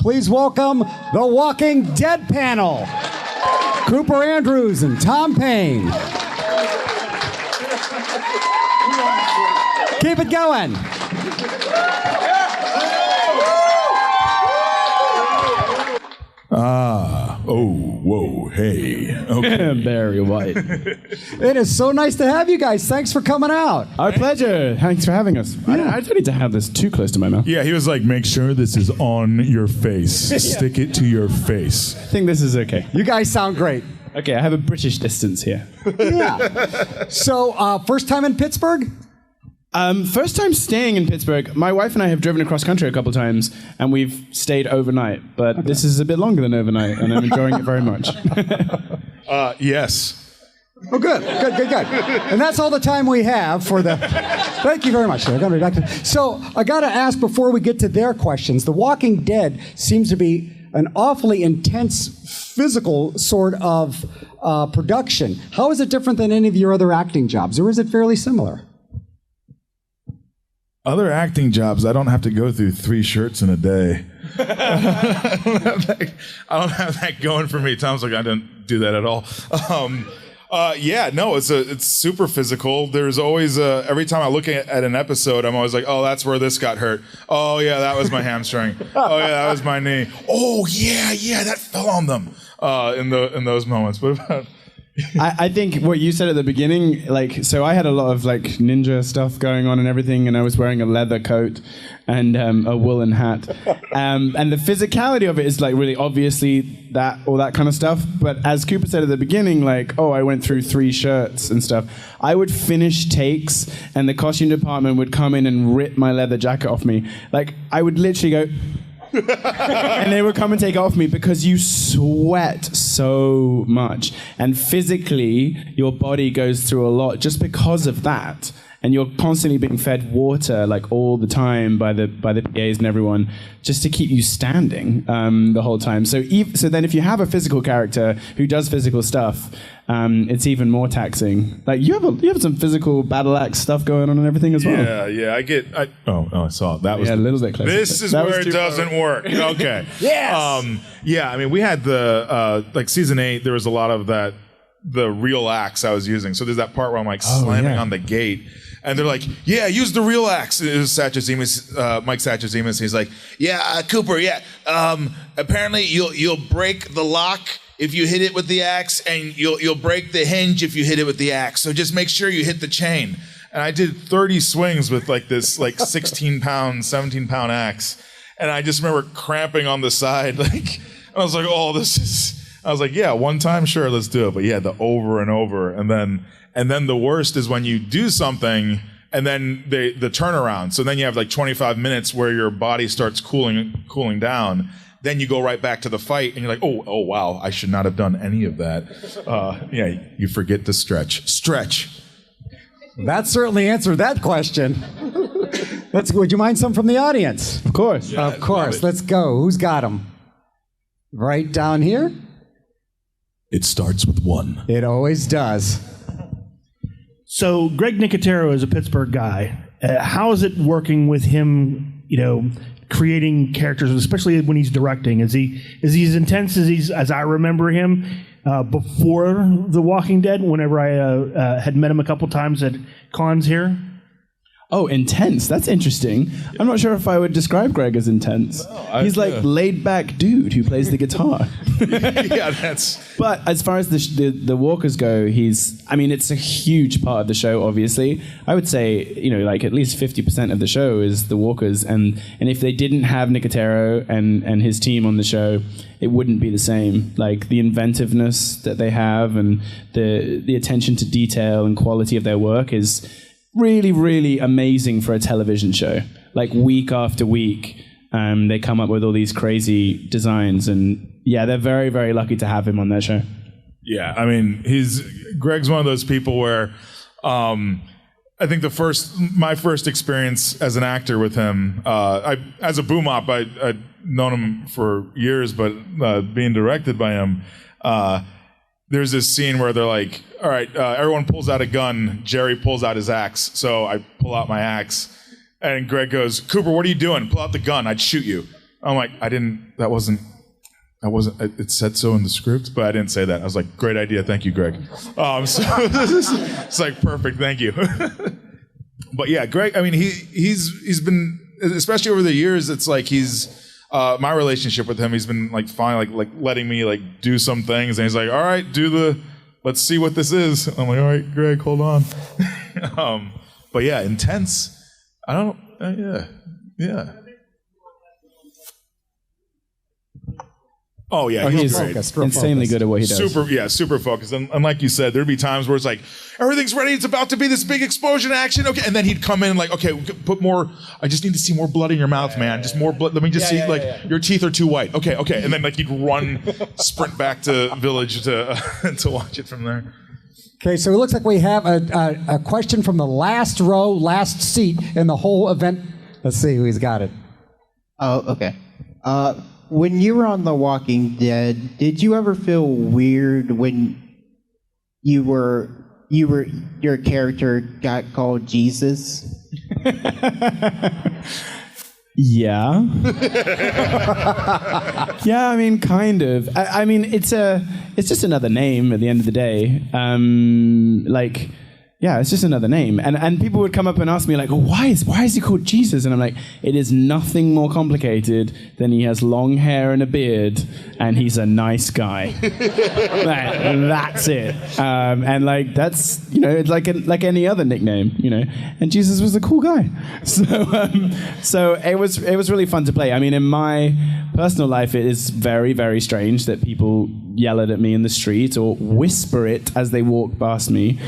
Please welcome the Walking Dead panel, Cooper Andrews and Tom Payne. Keep it going. Whoa, hey. Okay. Barry White. It is so nice to have you guys. Thanks for coming out. Our pleasure. Thanks for having us. I don't need to have this too close to my mouth. Yeah, he was like, make sure this is on your face. Stick it to your face. I think this is okay. You guys sound great. Okay, I have a British distance here. Yeah. So, first time in Pittsburgh? First time staying in Pittsburgh. My wife and I have driven across country a couple times, and we've stayed overnight. But this is a bit longer than overnight, and I'm enjoying it very much. Yes. Oh, good. And that's all the time we have for the... Thank you very much, sir. So, I got to ask before we get to their questions, The Walking Dead seems to be an awfully intense physical sort of production. How is it different than any of your other acting jobs, or is it fairly similar? Other acting jobs, I don't have to go through 3 shirts in a day. I don't have that going for me. Tom's like, I don't do that at all. It's super physical. There's always every time I look at an episode, I'm always like, oh, that's where this got hurt. Oh yeah, that was my hamstring. Oh yeah, that was my knee. Oh yeah, that fell on them in those moments. What about? I think what you said at the beginning, so I had a lot of ninja stuff going on and everything, and I was wearing a leather coat and a woolen hat, and the physicality of it is really obviously all that kind of stuff. But as Cooper said at the beginning, I went through 3 shirts and stuff. I would finish takes, and the costume department would come in and rip my leather jacket off me. I would literally go. And they would come and take it off me because you sweat so much, and physically your body goes through a lot just because of that, and you're constantly being fed water all the time by the PAs and everyone just to keep you standing the whole time. So then if you have a physical character who does physical stuff, it's even more taxing. You have some physical battle axe stuff going on and everything as well. Yeah. I saw it. That was a little bit closer. This is where it doesn't work. Okay. Yes. We had the season 8. There was a lot of that, the real axe I was using. So there's that part where I'm slamming on the gate. And they're like, yeah, use the real axe. It was Mike Sachazemis. He's like, yeah, Cooper, yeah. Apparently you'll break the lock if you hit it with the axe, and you'll break the hinge if you hit it with the axe. So just make sure you hit the chain. And I did 30 swings with this 16-pound, 17-pound axe. And I just remember cramping on the side. I was like, oh, I was like, yeah, one time, sure, let's do it. But yeah, the over and over. And then the worst is when you do something and then the turnaround. So then you have 25 minutes where your body starts cooling down. Then you go right back to the fight and you're like, oh wow, I should not have done any of that. You forget to stretch. That certainly answered that question. Would you mind some from the audience? Of course. Yeah, of course. Let's go. Who's got them? Right down here? It starts with 1. It always does. So Greg Nicotero is a Pittsburgh guy. How is it working with him, creating characters, especially when he's directing? Is he as intense as I remember him before The Walking Dead, whenever I had met him a couple times at cons here? Oh, intense. That's interesting. I'm not sure if I would describe Greg as intense. He's laid-back dude who plays the guitar. But as far as the walkers go, it's a huge part of the show, obviously. I would say, at least 50% of the show is the walkers. And if they didn't have Nicotero and his team on the show, it wouldn't be the same. The inventiveness that they have and the attention to detail and quality of their work is really, really amazing for a television show. Week after week, they come up with all these crazy designs, and they're very, very lucky to have him on their show. Yeah, Greg's one of those people where I think my first experience as an actor with him, as a boom op, I'd known him for years, but being directed by him, there's this scene where they're like, all right, everyone pulls out a gun. Jerry pulls out his axe. So I pull out my axe. And Greg goes, Cooper, what are you doing? Pull out the gun. I'd shoot you. I'm like, it said so in the script, but I didn't say that. I was like, great idea. Thank you, Greg. So it's like, perfect. Thank you. But yeah, Greg, I mean, he's been, especially over the years, it's like my relationship with him, he's been like fine, like letting me like do some things. And he's like, all right, let's see what this is. I'm like, all right, Greg, hold on. But yeah, intense. Yeah. Oh yeah, he's great. insanely good at what he does. Super focused. And like you said, there'd be times where it's like, everything's ready, it's about to be this big explosion action. Okay, and then he'd come in like, okay, put more. I just need to see more blood in your mouth, man. Just more blood. Let me just see your teeth are too white. Okay, and then like he'd sprint back to Village to watch it from there. Okay, so it looks like we have a question from the last row, last seat in the whole event. Let's see who's got it. Oh, okay. When you were on The Walking Dead, did you ever feel weird when your character got called Jesus? Yeah. Yeah, I mean, kind of. I mean, it's just another name at the end of the day. Yeah, it's just another name. And people would come up and ask me, like, oh, why is he called Jesus? And I'm like, it is nothing more complicated than he has long hair and a beard, and he's a nice guy. That's it. And, like, that's, it's like any other nickname, And Jesus was a cool guy. So it was really fun to play. I mean, in my personal life, it is very, very strange that people yell it at me in the street or whisper it as they walk past me.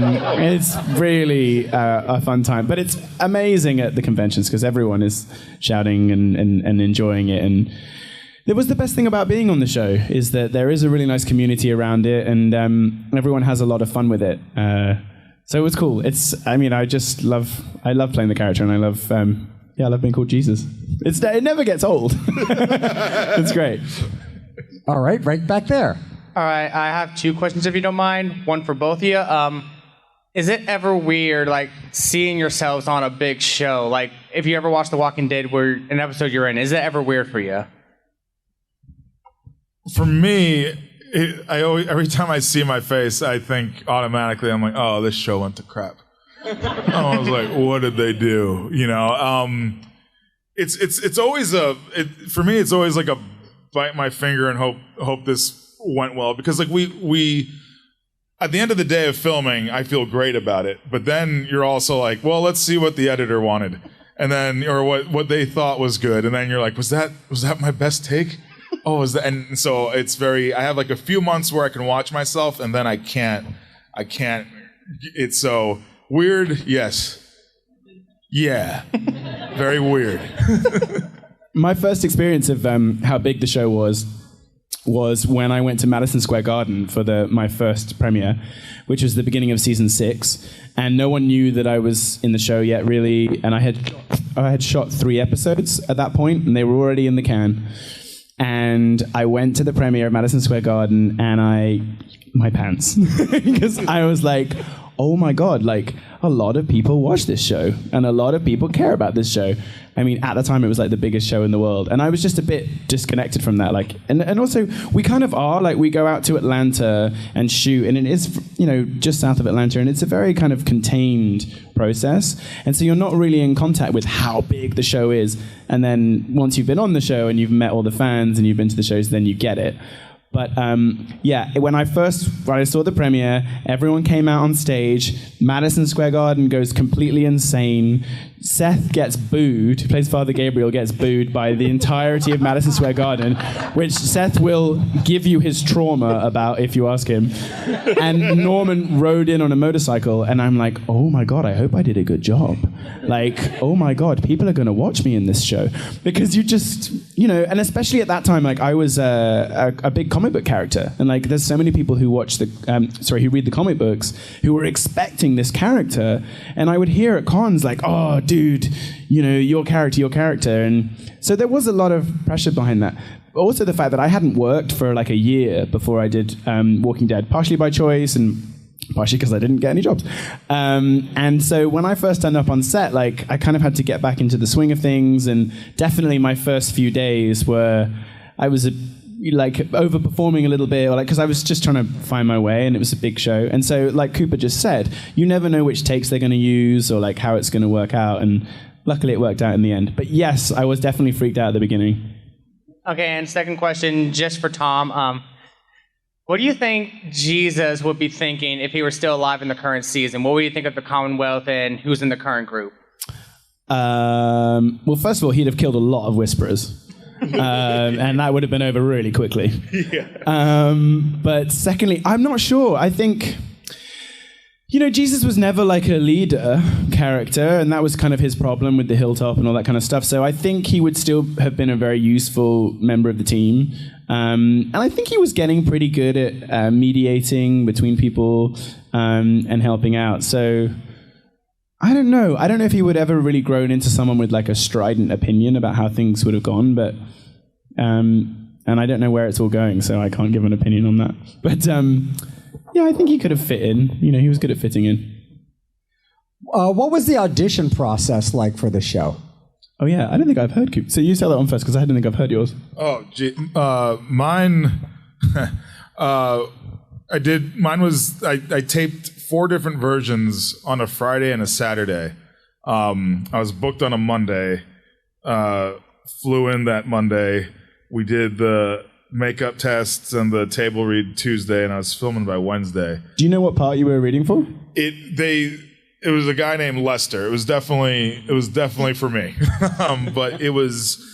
It's really a fun time, but it's amazing at the conventions because everyone is shouting and enjoying it. And it was the best thing about being on the show is that there is a really nice community around it, and everyone has a lot of fun with it. So it was cool. I love playing the character, and I love being called Jesus. It never gets old. It's great. All right, right back there. All right, I have two questions if you don't mind. One for both of you. Is it ever weird, like, seeing yourselves on a big show? Like, if you ever watch The Walking Dead, where an episode you're in, is it ever weird for you? For me, every time I see my face, I think automatically, I'm like, oh, this show went to crap. I was like, what did they do? It's always for me, it's always like a bite my finger and hope this went well, because like we at the end of the day of filming, I feel great about it, but then you're also like, well, let's see what the editor wanted, and then or what they thought was good, and then you're like, was that my best take? Oh, is that? And so it's I have like a few months where I can watch myself, and then I can't. It's so weird. Yes. Yeah. Very weird. My first experience of how big the show was when I went to Madison Square Garden for my first premiere, which was the beginning of season 6, and no one knew that I was in the show yet, really. And I had shot 3 episodes at that point, and they were already in the can. And I went to the premiere at Madison Square Garden, and my pants, because I was like, oh my God, like, a lot of people watch this show, and a lot of people care about this show. I mean, at the time, it was like the biggest show in the world, and I was just a bit disconnected from that. Like, and also, we kind of are, like, we go out to Atlanta and shoot, and it is, just south of Atlanta, and it's a very kind of contained process, and so you're not really in contact with how big the show is, and then once you've been on the show and you've met all the fans and you've been to the shows, then you get it. But when I saw the premiere, everyone came out on stage. Madison Square Garden goes completely insane. Seth gets booed, who plays Father Gabriel, gets booed by the entirety of Madison Square Garden, which Seth will give you his trauma about if you ask him. And Norman rode in on a motorcycle, and I'm like, oh my God, I hope I did a good job. Like, oh my God, people are going to watch me in this show. Because you just, and especially at that time, like, I was a big comic book character. And like, there's so many people who watch who read the comic books, who were expecting this character. And I would hear at cons like, oh, dude, your character. And so there was a lot of pressure behind that. Also the fact that I hadn't worked for like a year before I did Walking Dead, partially by choice and partially because I didn't get any jobs. And so when I first turned up on set, like I kind of had to get back into the swing of things, and definitely my first few days were, I was like overperforming a little bit, or like because I was just trying to find my way, and it was a big show. And so, like Cooper just said, you never know which takes they're going to use or like how it's going to work out. And luckily, it worked out in the end. But yes, I was definitely freaked out at the beginning. Okay, and second question, just for Tom. What do you think Jesus would be thinking if he were still alive in the current season? What would you think of the Commonwealth and who's in the current group? Well, first of all, he'd have killed a lot of Whisperers. And that would have been over really quickly. Yeah. But secondly, I'm not sure. I think, Jesus was never like a leader character, and that was kind of his problem with the hilltop and all that kind of stuff. So I think he would still have been a very useful member of the team. And I think he was getting pretty good at mediating between people and helping out. So I don't know. I don't know if he would ever really grown into someone with like a strident opinion about how things would have gone, but and I don't know where it's all going, so I can't give an opinion on that. But yeah, I think he could have fit in. He was good at fitting in. What was the audition process like for the show? Oh yeah, I don't think I've heard Coop. So you tell that one first, because I don't think I've heard yours. Oh, gee, mine. Mine was I taped 4 different versions on a Friday and a Saturday. I was booked on a Monday, flew in that Monday. We did the makeup tests and the table read Tuesday, and I was filming by Wednesday. Do you know what part you were reading for? It was a guy named Lester. It was definitely for me. But it was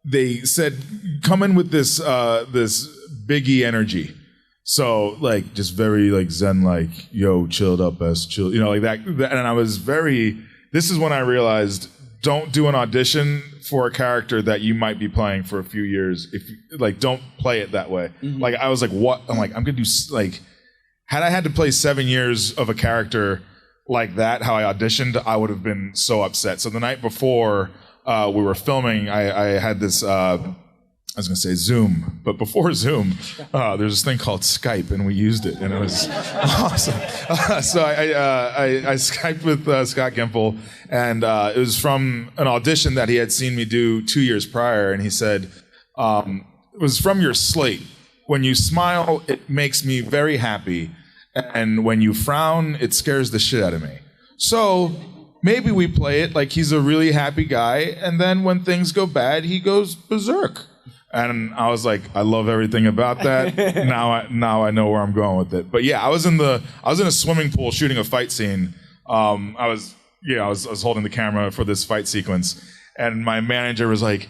they said come in with this Biggie energy. So like just very like zen, like yo, chilled up as chill, like that. And I was this is when I realized, don't do an audition for a character that you might be playing for a few years. Don't play it that way. Mm-hmm. Like I was like, what? I'm like, I'm gonna do like, had I had to play 7 years of a character like that, how I auditioned, I would have been so upset. So the night before we were filming, I had this. I was going to say Zoom, but before Zoom, there's this thing called Skype, and we used it, and it was awesome. So I Skyped with Scott Gimple, and it was from an audition that he had seen me do 2 years prior, and he said, it was from your slate. When you smile, it makes me very happy, and when you frown, it scares the shit out of me. So maybe we play it like he's a really happy guy, and then when things go bad, he goes berserk. And I was like, I love everything about that. Now I know where I'm going with it. But yeah, I was in a swimming pool shooting a fight scene. I was holding the camera for this fight sequence, and my manager was like,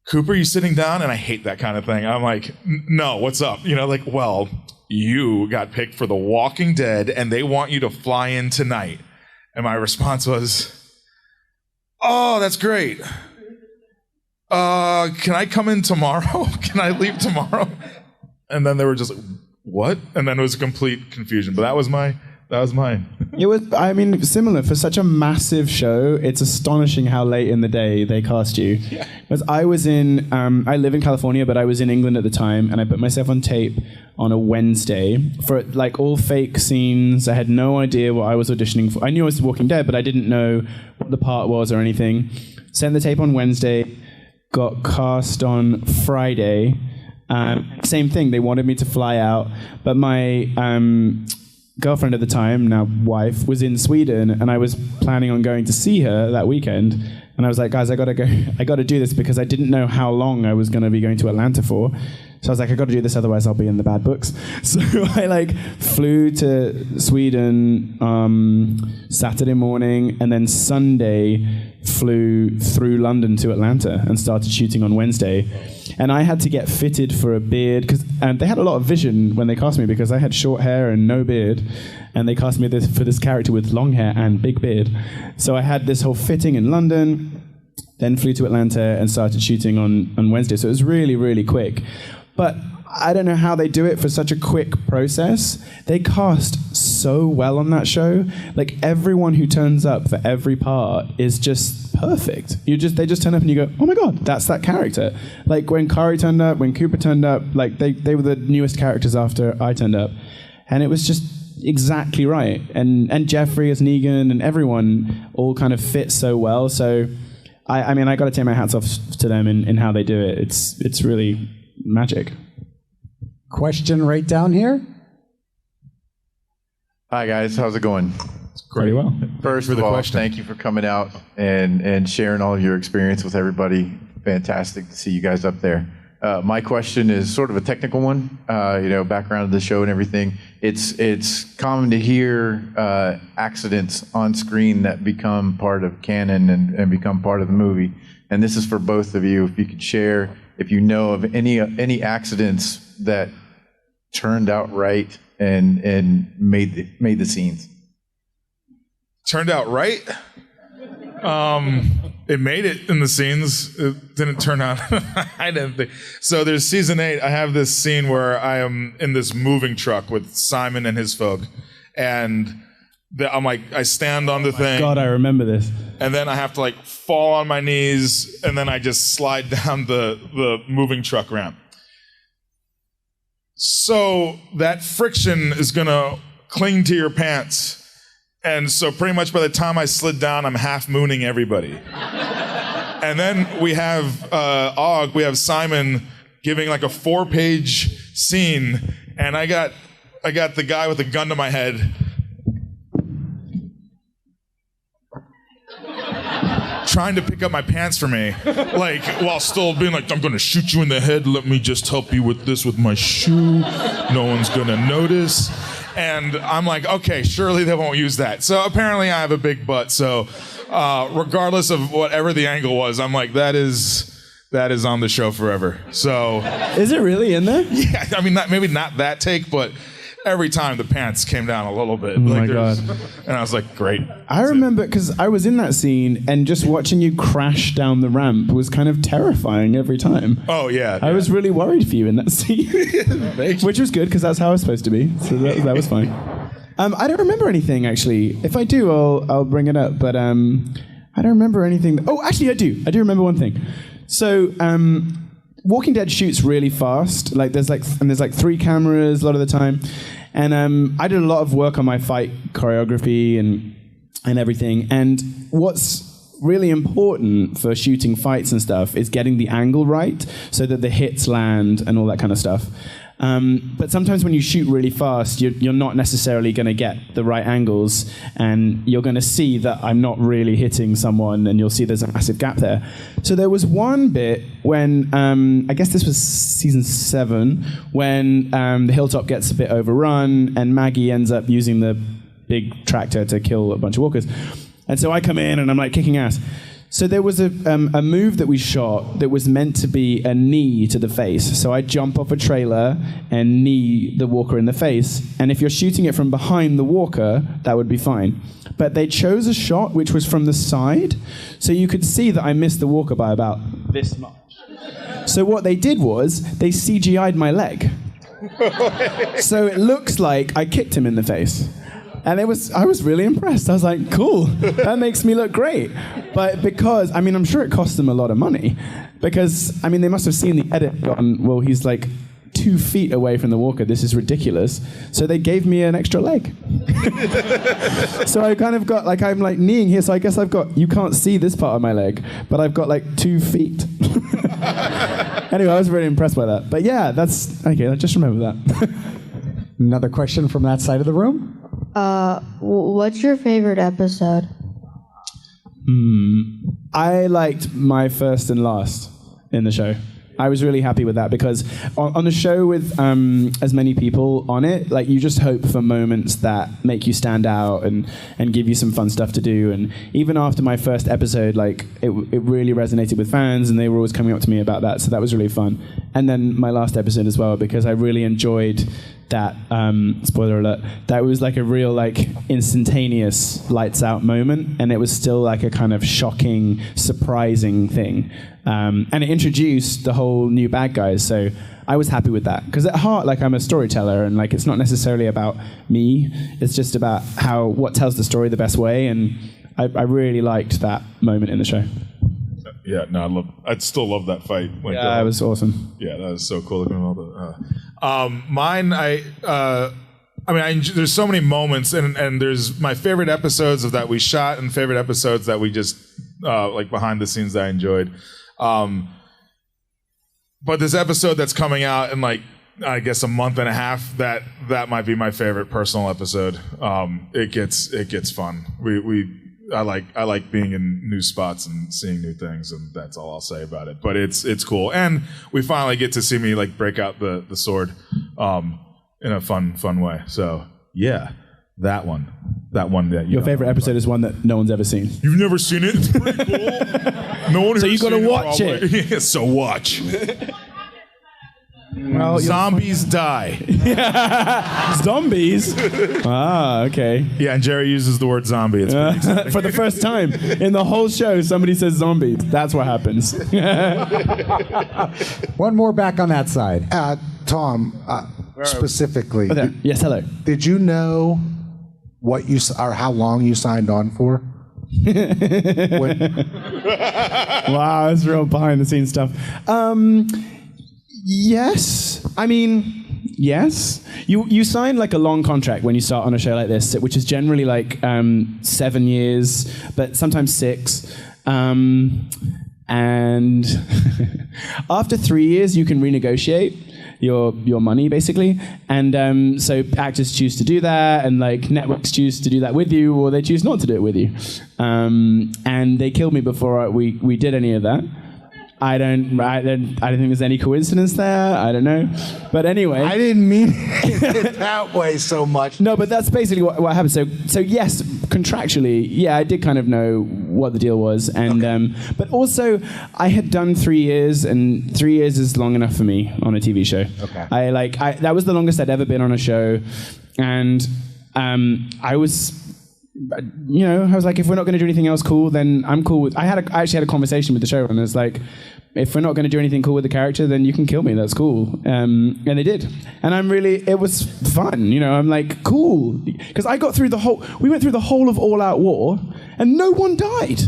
Cooper, you sitting down? And I hate that kind of thing. I'm like, no, what's up? Well, you got picked for The Walking Dead, and they want you to fly in tonight. And my response was, oh, that's great. Can I come in tomorrow? Can I leave tomorrow? And then they were just like, what? And then it was complete confusion. But that was mine. It was, similar. For such a massive show, it's astonishing how late in the day they cast you. Yeah. Because I was I live in California, but I was in England at the time, and I put myself on tape on a Wednesday for like all fake scenes. I had no idea what I was auditioning for. I knew I was The Walking Dead, but I didn't know what the part was or anything. Sent the tape on Wednesday. Got cast on Friday. Same thing. They wanted me to fly out, but my girlfriend at the time, now wife, was in Sweden, and I was planning on going to see her that weekend. And I was like, guys, I gotta go. I gotta do this because I didn't know how long I was gonna be going to Atlanta for. So I was like, I gotta do this, otherwise I'll be in the bad books. So I flew to Sweden Saturday morning, and then Sunday flew through London to Atlanta and started shooting on Wednesday. And I had to get fitted for a beard, because they had a lot of vision when they cast me, because I had short hair and no beard, and they cast me for this character with long hair and big beard. So I had this whole fitting in London, then flew to Atlanta and started shooting on Wednesday. So it was really, really quick. But I don't know how they do it for such a quick process. They cast so well on that show. Like everyone who turns up for every part is just perfect. They just turn up and you go, oh my god, that's that character. Like when Kari turned up, when Cooper turned up, like they were the newest characters after I turned up, and it was just exactly right. And Jeffrey as Negan and everyone all kind of fit so well. So I mean, I got to take my hats off to them in how they do it. It's really magic. Question right down here. Hi guys, how's it going? Pretty well. First of all, thank you for coming out and sharing all of your experience with everybody. Fantastic to see you guys up there. My question is sort of a technical one, background of the show and everything. It's common to hear accidents on screen that become part of canon and become part of the movie. And this is for both of you. If you could share, if you know of any accidents that turned out right and made the scenes. Turned out right. It made it in the scenes. It didn't turn out. I didn't think. So there's season 8. I have this scene where I am in this moving truck with Simon and his folk, and I'm like, I stand on the thing. God, I remember this. And then I have to like fall on my knees, and then I just slide down the moving truck ramp. So that friction is gonna cling to your pants. And so pretty much by the time I slid down, I'm half mooning everybody. And then we have we have Simon giving like a 4-page scene, and I got the guy with a gun to my head trying to pick up my pants for me, like while still being like, I'm gonna shoot you in the head, let me just help you with this with my shoe, no one's gonna notice. And I'm like, okay, surely they won't use that. So apparently I have a big butt. So regardless of whatever the angle was, I'm like, that is on the show forever. So is it really in there? Yeah, I mean, maybe not that take, but every time the pants came down a little bit. Oh my God. And I was like, great. I remember because I was in that scene and just watching you crash down the ramp was kind of terrifying every time. Oh, yeah. I was really worried for you in that scene, which was good because that's how I was supposed to be. So that was fine. I don't remember anything, actually. If I do, I'll bring it up. But I don't remember anything. Oh, actually, I do. I do remember one thing. So Walking Dead shoots really fast. Like there's 3 cameras a lot of the time. And I did a lot of work on my fight choreography and everything. And what's really important for shooting fights and stuff is getting the angle right so that the hits land and all that kind of stuff. But sometimes when you shoot really fast, you're not necessarily going to get the right angles, and you're going to see that I'm not really hitting someone, and you'll see there's a massive gap there. So there was one bit when, I guess this was season 7, when the hilltop gets a bit overrun, and Maggie ends up using the big tractor to kill a bunch of walkers. And so I come in, and I'm like kicking ass. So there was a move that we shot that was meant to be a knee to the face. So I jump off a trailer and knee the walker in the face. And if you're shooting it from behind the walker, that would be fine. But they chose a shot which was from the side, so you could see that I missed the walker by about this much. So what they did was they CGI'd my leg. So it looks like I kicked him in the face. And I was really impressed. I was like, cool, that makes me look great. But because, I mean, I'm sure it cost them a lot of money. Because, I mean, they must have seen the edit on, well, he's like 2 feet away from the walker. This is ridiculous. So they gave me an extra leg. So I kind of got, like, I'm like kneeing here. So I guess I've got, you can't see this part of my leg, but I've got like 2 feet. Anyway, I was really impressed by that. But yeah, that's, okay, I just remember that. Another question from that side of the room? What's your favorite episode? I liked my first and last in the show. I was really happy with that because on the show with as many people on it, like you just hope for moments that make you stand out and give you some fun stuff to do. And even after my first episode, like it really resonated with fans, and they were always coming up to me about that. So that was really fun. And then my last episode as well, because I really enjoyed that, spoiler alert, that was like a real like instantaneous lights out moment, and it was still like a kind of shocking, surprising thing. And it introduced the whole new bad guys. So I was happy with that. Because at heart, like, I'm a storyteller, and like, it's not necessarily about me. It's just about what tells the story the best way. And I really liked that moment in the show. Yeah, no, I'd still love that fight. Yeah, it was awesome. Yeah, that was so cool. Mine, there's so many moments, and there's my favorite episodes of that we shot, and favorite episodes that we just like behind the scenes that I enjoyed. But this episode that's coming out in like, I guess, a month and a half, that might be my favorite personal episode. It gets fun. I like being in new spots and seeing new things, and that's all I'll say about it. But it's cool, and we finally get to see me like break out the sword in a fun way. So yeah, that one that your favorite episode is one that no one's ever seen. You've never seen it? It's pretty cool. No one. So you got to watch it. Yeah, so watch. Well, zombies die. Zombies? Ah, okay. Yeah, and Jerry uses the word zombie. It's pretty exciting. For the first time in the whole show, somebody says zombie. That's what happens. One more back on that side. Tom, specifically. Okay. Yes, hello. Did you know what you or how long you signed on for? Wow, that's real behind the scenes stuff. Yes. I mean, yes. You sign like a long contract when you start on a show like this, which is generally like 7 years, but sometimes 6. And after 3 years, you can renegotiate your money, basically. And so actors choose to do that, and like networks choose to do that with you, or they choose not to do it with you. And they killed me before we did any of that. I don't think there's any coincidence there. I don't know. But anyway. I didn't mean it that way so much. No, but that's basically what happened. So yes, contractually, yeah, I did kind of know what the deal was. And but also, I had done 3 years, and 3 years is long enough for me on a TV show. Okay. That was the longest I'd ever been on a show. And I was... I was like, if we're not going to do anything else cool, then I'm cool with... I actually had a conversation with the showrunner. It's like, if we're not going to do anything cool with the character, then you can kill me. That's cool. And they did. And it was fun. I'm like, cool. Because I got through we went through the whole of All Out War, and no one died.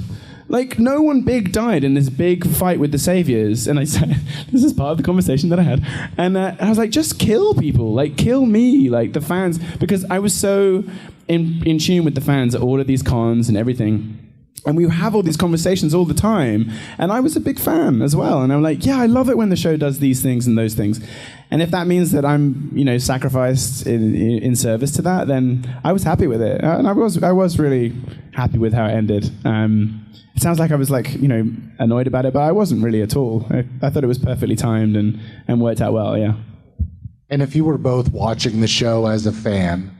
Like, no one big died in this big fight with the Saviors. And I said, this is part of the conversation that I had. And I was like, just kill people. Like, kill me. Like, the fans. Because I was so in tune with the fans at all of these cons and everything. And we have all these conversations all the time. And I was a big fan as well. And I'm like, yeah, I love it when the show does these things and those things. And if that means that I'm, sacrificed in service to that, then I was happy with it. And I was really happy with how it ended. It sounds like I was annoyed about it, but I wasn't really at all. I thought it was perfectly timed and worked out well, yeah. And if you were both watching the show as a fan,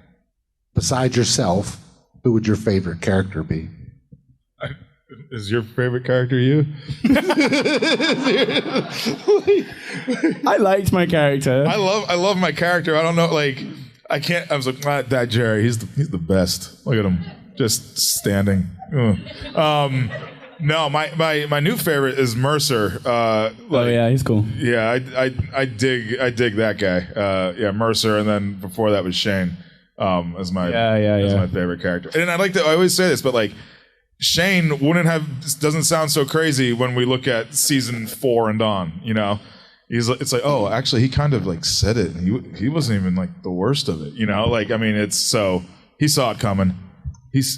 besides yourself, who would your favorite character be? Is your favorite character you? I liked my character. I love my character. I don't know, I can't. I was like, that Jerry. He's the best. Look at him, just standing. No, my new favorite is Mercer. Oh yeah, he's cool. Yeah, I dig that guy. Yeah, Mercer, and then before that was Shane. As my favorite character. And I always say this, but Shane doesn't sound so crazy when we look at season 4 and on. It's like, oh, actually, he kind of said it. And he wasn't even the worst of it. It's so he saw it coming.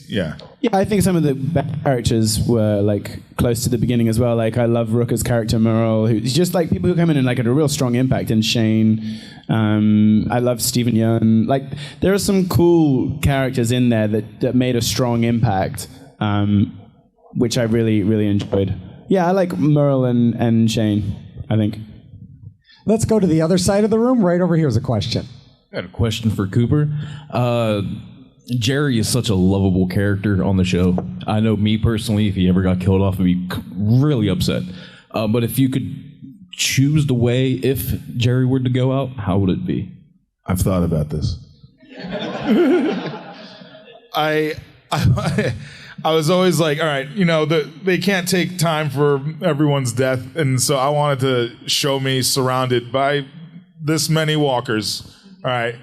Yeah, I think some of the best characters were close to the beginning as well. I love Rooker's character Merle, who's just people who come in and had a real strong impact. And Shane, I love Stephen Yeun. There are some cool characters in there that made a strong impact, which I really, really enjoyed. Yeah, I like Merle and Shane, I think. Let's go to the other side of the room. Right over here is a question. I got a question for Cooper. Jerry is such a lovable character on the show. I know me personally, if he ever got killed off, I'd be really upset. But if you could choose the way if Jerry were to go out, how would it be? I've thought about this. I was always like, all right, they can't take time for everyone's death, and so I wanted to show me surrounded by this many walkers, all right,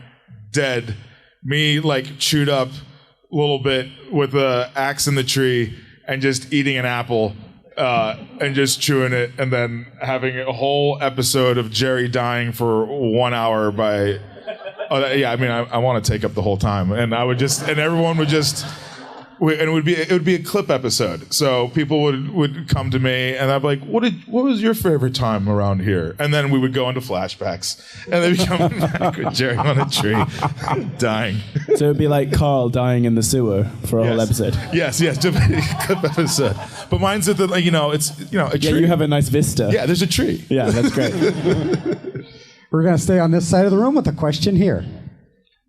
dead, me like chewed up a little bit with a axe in the tree and just eating an apple and just chewing it, and then having a whole episode of Jerry dying for 1 hour by. I want to take up the whole time, and everyone would just. And it would be a clip episode. So people would come to me and I'd be like, what was your favorite time around here? And then we would go into flashbacks and they'd be coming back with Jerry on a tree dying. So it'd be like Carl dying in the sewer for a whole episode. Yes, just a clip episode. But mine's at the a tree. Yeah, you have a nice vista. Yeah, there's a tree. Yeah, that's great. We're going to stay on this side of the room with a question here.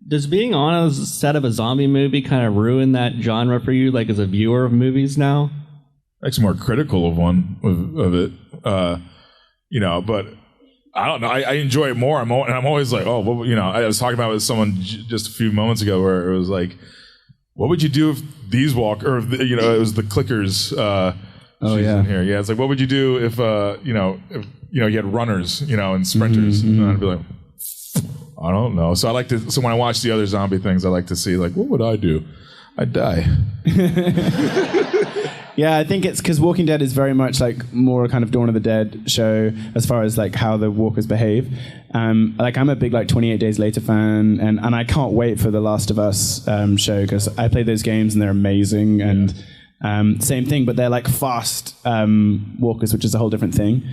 Does being on a set of a zombie movie kind of ruin that genre for you, like as a viewer of movies now? Actually, more critical of it, but I don't know. I enjoy it more. I'm always like, I was talking about it with someone just a few moments ago where it was like, what would you do if these it was the clickers. In here. Yeah, it's like, what would you do if you had runners, and sprinters, and I'd be like. I don't know. So when I watch the other zombie things, I like to see like, what would I do? I'd die. Yeah, I think it's because Walking Dead is very much like more kind of Dawn of the Dead show as far as like how the walkers behave. I'm a big like 28 Days Later fan, and I can't wait for the Last of Us show because I play those games and they're amazing. And same thing, but they're like fast walkers, which is a whole different thing.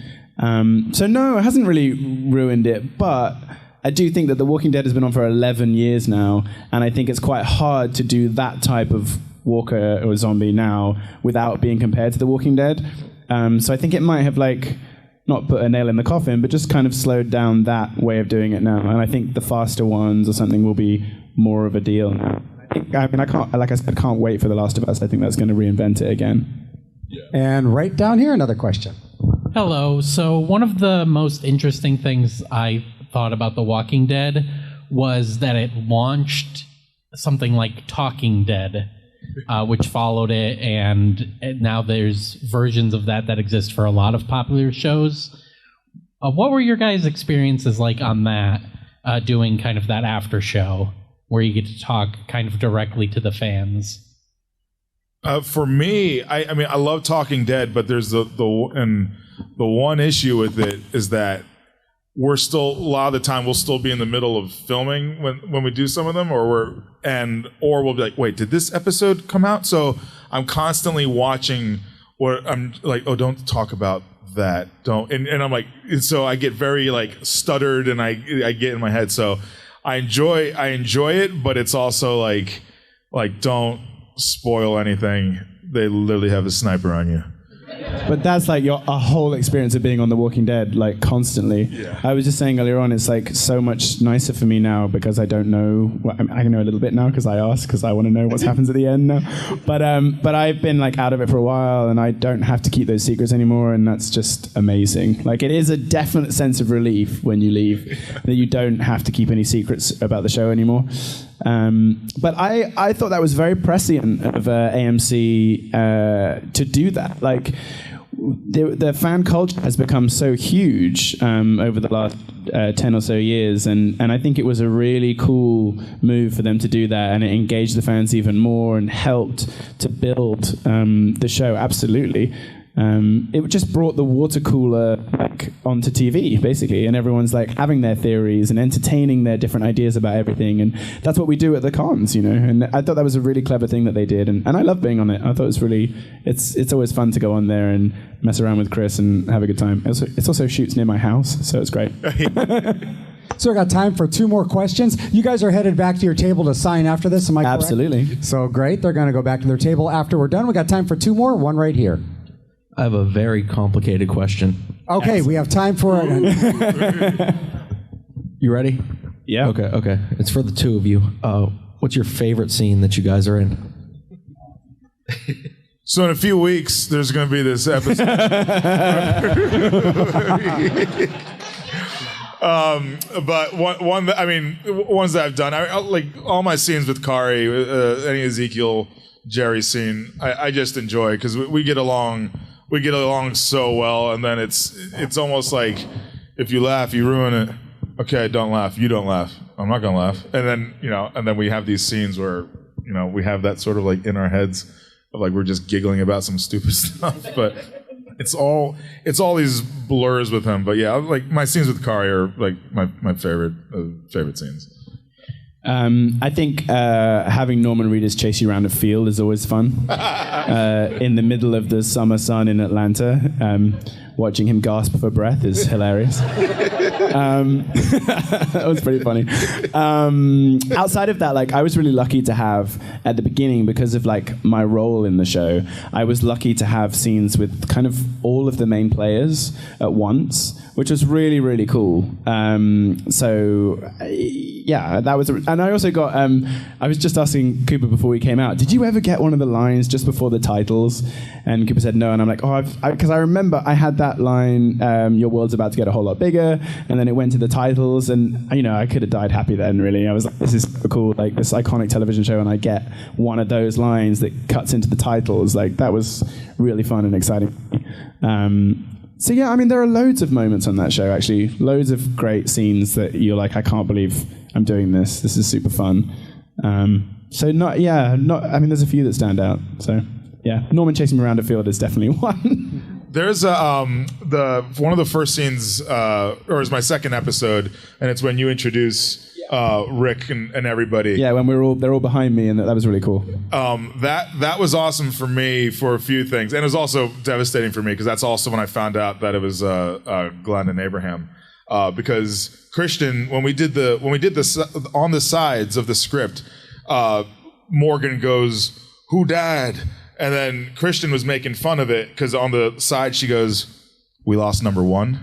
So no, it hasn't really ruined it, but I do think that The Walking Dead has been on for 11 years now, and I think it's quite hard to do that type of walker or zombie now without being compared to The Walking Dead. So I think it might have not put a nail in the coffin, but just kind of slowed down that way of doing it now. And I think the faster ones or something will be more of a deal now. I can't wait for The Last of Us. I think that's going to reinvent it again. Yeah. And right down here, another question. Hello. So one of the most interesting things I thought about The Walking Dead was that it launched something like Talking Dead, which followed it, and now there's versions of that exist for a lot of popular shows. What were your guys' experiences like on that, doing kind of that after show where you get to talk kind of directly to the fans? For me, I love Talking Dead, but there's the one issue with it is that we're still, a lot of the time, we'll still be in the middle of filming when we do some of them, or we'll be like, wait, did this episode come out? So I'm constantly watching what I'm like, oh, don't talk about that. Don't, and I'm like, so I get very like stuttered and I get in my head. So I enjoy it, but it's also like don't spoil anything. They literally have a sniper on you. But that's like a whole experience of being on The Walking Dead, like constantly. Yeah. I was just saying earlier on, it's like so much nicer for me now because I don't know. I know a little bit now because I ask because I want to know what happens at the end now. But I've been like out of it for a while and I don't have to keep those secrets anymore, and that's just amazing. Like it is a definite sense of relief when you leave that you don't have to keep any secrets about the show anymore. But I thought that was very prescient of AMC to do that. Like the fan culture has become so huge over the last 10 or so years, and I think it was a really cool move for them to do that, and it engaged the fans even more and helped to build the show. Absolutely. It just brought the water cooler onto TV, basically, and everyone's like having their theories and entertaining their different ideas about everything, and that's what we do at the cons, and I thought that was a really clever thing that they did, and I love being on it. I thought it was really, it's always fun to go on there and mess around with Chris and have a good time. It also shoots near my house, so it's great. So I got time for 2 more questions. You guys are headed back to your table to sign after this, am I correct? Absolutely. So great, they're going to go back to their table after we're done. We got time for 2 more, one right here. I have a very complicated question. Okay, we have time for it. You ready? Yeah. Okay. It's for the 2 of you. What's your favorite scene that you guys are in? So in a few weeks, there's going to be this episode. But ones that I've done, like all my scenes with Kari, any Ezekiel Jerry scene, I just enjoy because we get along so well, and then it's almost like if you laugh, you ruin it. Okay, don't laugh. You don't laugh. I'm not gonna laugh. And then and then we have these scenes where we have that sort of like in our heads of like we're just giggling about some stupid stuff, but it's all these blurs with him. But yeah, like my scenes with Kari are like my favorite scenes. I think having Norman Reedus chase you around a field is always fun. In the middle of the summer sun in Atlanta, watching him gasp for breath is hilarious. That was pretty funny. Outside of that, like I was really lucky to have at the beginning, because of like my role in the show, I was lucky to have scenes with kind of all of the main players at once, which was really, really cool. Yeah, that was, and I also got, I was just asking Cooper before we came out, did you ever get one of the lines just before the titles? And Cooper said no, and I'm like, because I remember I had that line, your world's about to get a whole lot bigger, and then it went to the titles, and I could have died happy then, really. I was like, this is so cool, like this iconic television show, and I get one of those lines that cuts into the titles. Like, that was really fun and exciting. So yeah, I mean, there are loads of moments on that show, actually. Loads of great scenes that you're like, I can't believe I'm doing this. This is super fun. I mean, there's a few that stand out. So yeah, Norman chasing me around a field is definitely one. There's one of the first scenes, or is my second episode, and it's when you introduce Rick and everybody. Yeah, when they're all behind me, and that was really cool. That was awesome for me for a few things, and it was also devastating for me because that's also when I found out that it was Glenn and Abraham. Because Christian, when we did the on the sides of the script, Morgan goes, "Who died?" And then Christian was making fun of it because on the side she goes, "We lost number 1."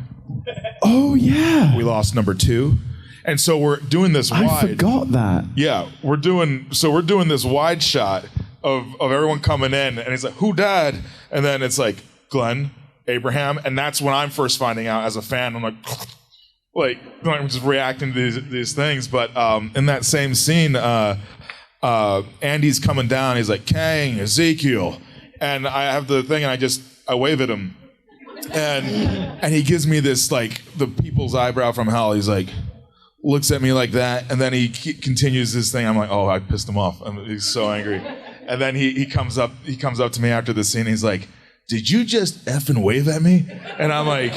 Oh yeah. We lost number 2. And so we're doing this wide. I forgot that. Yeah, we're doing this wide shot of everyone coming in, and it's like, "Who died?" And then it's like Glenn, Abraham, and that's when I'm first finding out as a fan. I'm like I'm just reacting to these things. But in that same scene, Andy's coming down. He's like, "Kang, Ezekiel," and I have the thing, and I wave at him, and he gives me this like the people's eyebrow from hell. He's like, looks at me like that, and then he continues this thing. I'm like, oh, I pissed him off. He's so angry. And then he comes up to me after the scene. And he's like, "Did you just effing wave at me?" And I'm like,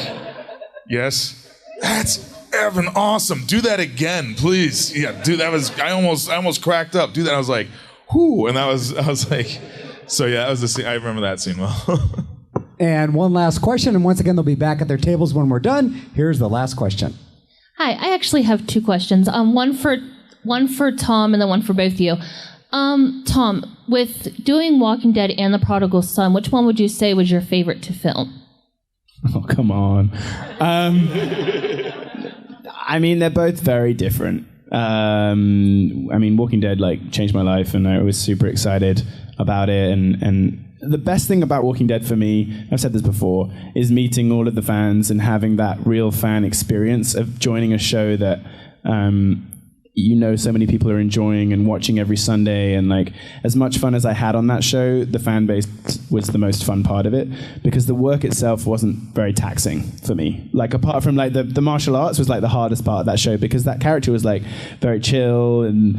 "Yes." "That's effing awesome. Do that again, please." Yeah, dude, I almost cracked up. Do that. I was like, whoo. And I was like, so yeah, that was the scene. I remember that scene well. And one last question, and once again, they'll be back at their tables when we're done. Here's the last question. Hi, I actually have 2 questions. One for Tom and then one for both of you. Tom, with doing Walking Dead and The Prodigal Son, which one would you say was your favorite to film? Oh, come on. I mean, they're both very different. I mean, Walking Dead changed my life, and I was super excited about it. And the best thing about Walking Dead for me, I've said this before, is meeting all of the fans and having that real fan experience of joining a show that so many people are enjoying and watching every Sunday. And as much fun as I had on that show, the fan base was the most fun part of it, because the work itself wasn't very taxing for me. Apart from the martial arts was the hardest part of that show, because that character was very chill, and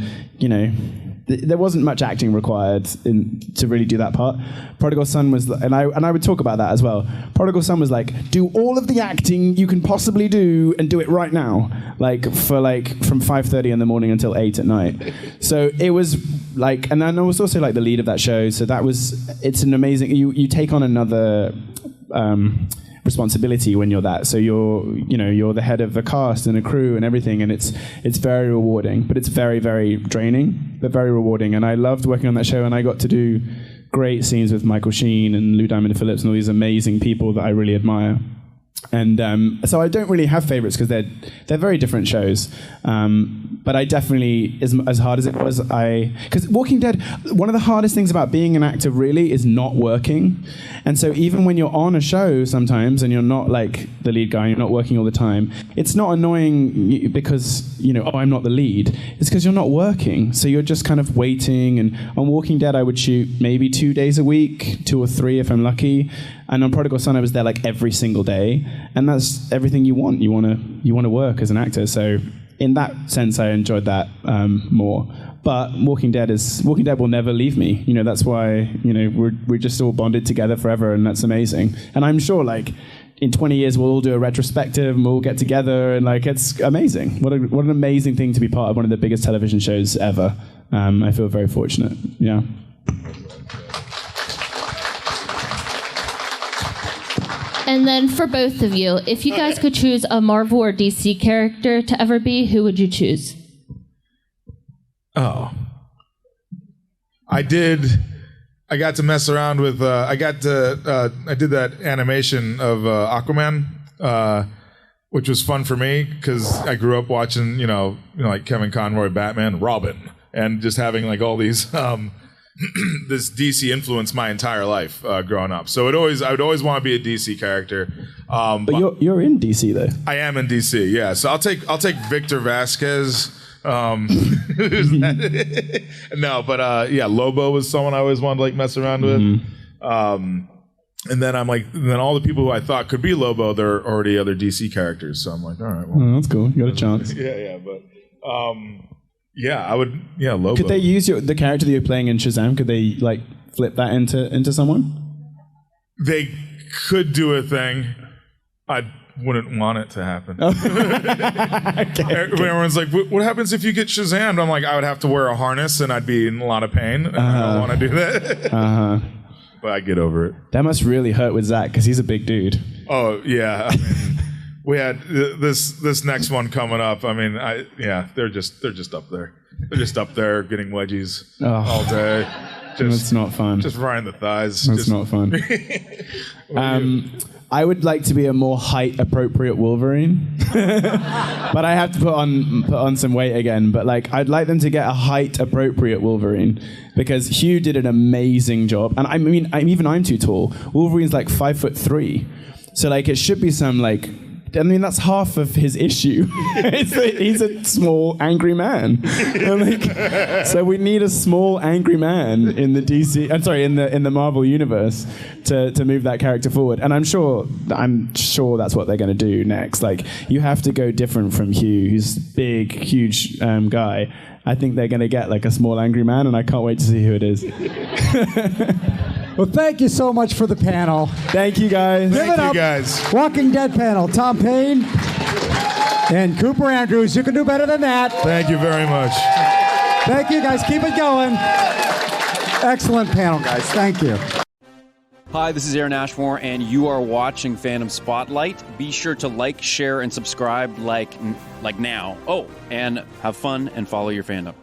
there wasn't much acting required to really do that part. Prodigal Son was, and I would talk about that as well. Prodigal Son was do all of the acting you can possibly do and do it right now, from 5:30 in the morning until 8 at night. So it was and I was also the lead of that show. So it's an amazing. You take on another responsibility when you're that. So you're the head of a cast and a crew and everything, and it's very rewarding, but it's very, very draining, but very rewarding. And I loved working on that show, and I got to do great scenes with Michael Sheen and Lou Diamond Phillips and all these amazing people that I really admire. And so I don't really have favorites because they're very different shows. But I definitely, as hard as it was, because Walking Dead, one of the hardest things about being an actor really is not working. And so even when you're on a show sometimes and you're not like the lead guy, you're not working all the time, it's not annoying because, I'm not the lead. It's because you're not working. So you're just kind of waiting. And on Walking Dead, I would shoot maybe 2 days a week, 2 or 3 if I'm lucky. And on Prodigal Son, I was there like every single day. And that's everything you want. You want to work as an actor. So in that sense, I enjoyed that more. But Walking Dead will never leave me. That's why we're just all bonded together forever, and that's amazing. And I'm sure like in 20 years we'll all do a retrospective and we'll all get together, and like it's amazing. What an amazing thing to be part of one of the biggest television shows ever. I feel very fortunate. Yeah. And then for both of you, if you guys could choose a Marvel or DC character to ever be, who would you choose? Oh. I got to mess around with, I did that animation of Aquaman, which was fun for me because I grew up watching, like Kevin Conroy, Batman, Robin, and just having like all these, this DC influence my entire life growing up. So I would always want to be a DC character. But you're in DC though. I am in DC, yeah. So I'll take Victor Vasquez. No, but yeah, Lobo was someone I always wanted to like mess around with. And then then all the people who I thought could be Lobo, they're already other DC characters. So I'm like, all right, well, that's cool. You got a chance. Yeah, but yeah, I would. Yeah, Lobo. Could they use the character that you're playing in Shazam? Could they like flip that into someone? They could do a thing. I wouldn't want it to happen. Everyone's like, what happens if you get Shazammed? I'm like, I would have to wear a harness and I'd be in a lot of pain. And I don't want to do that. But I get over it. That must really hurt with Zach because he's a big dude. Oh, yeah. I mean, we had this next one coming up. I mean, they're just up there. They're just up there getting wedgies all day. That's not fun. Just riding the thighs. That's not fun. I would like to be a more height-appropriate Wolverine, but I have to put on some weight again. But like, I'd like them to get a height-appropriate Wolverine because Hugh did an amazing job, and I mean, I'm too tall. Wolverine's like 5'3", so like it should be some like. I mean, that's half of his issue. He's a small, angry man. So we need a small, angry man in the DC. I'm sorry, in the Marvel universe to move that character forward. And I'm sure that's what they're going to do next. Like, you have to go different from Hugh, who's big, huge guy. I think they're going to get like a small, angry man, and I can't wait to see who it is. Well, thank you so much for the panel. Thank you, guys. Give it up. Guys. Walking Dead panel. Tom Payne and Cooper Andrews. You can do better than that. Thank you very much. Thank you, guys. Keep it going. Excellent panel, guys. Thank you. Hi, this is Aaron Ashmore, and you are watching Phantom Spotlight. Be sure to like, share, and subscribe like now. Oh, and have fun and follow your fandom.